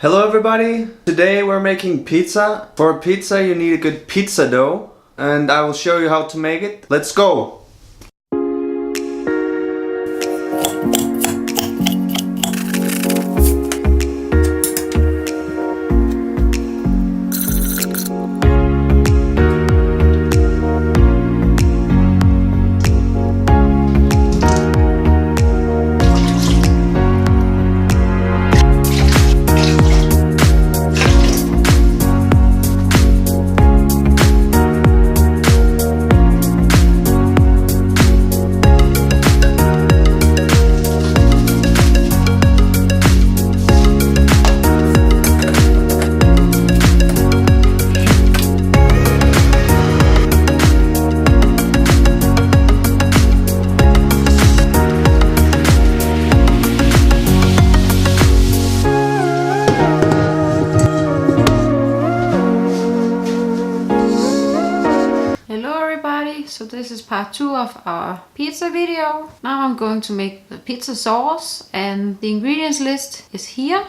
Hello everybody! Today we're making pizza. For pizza you need a good pizza dough and I will show you how to make it. Let's go! So this is part 2 of our pizza video. Now I'm going to make the pizza sauce and the ingredients list is here.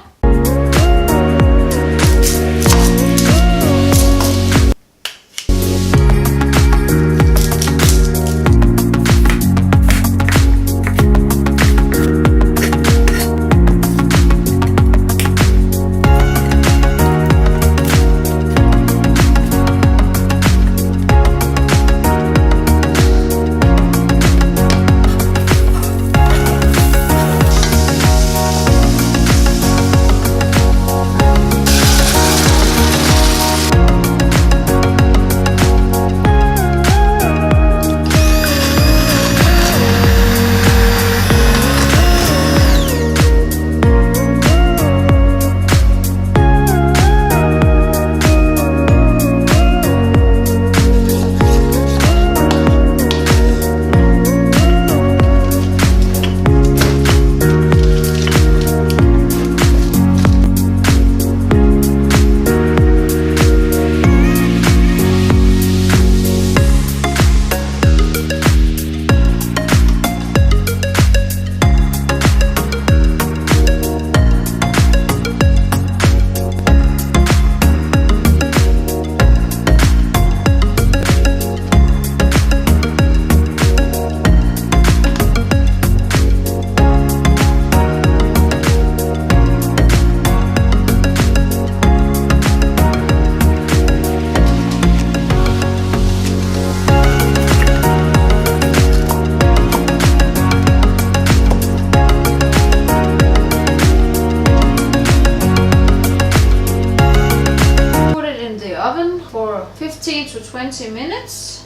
For 15 to 20 minutes.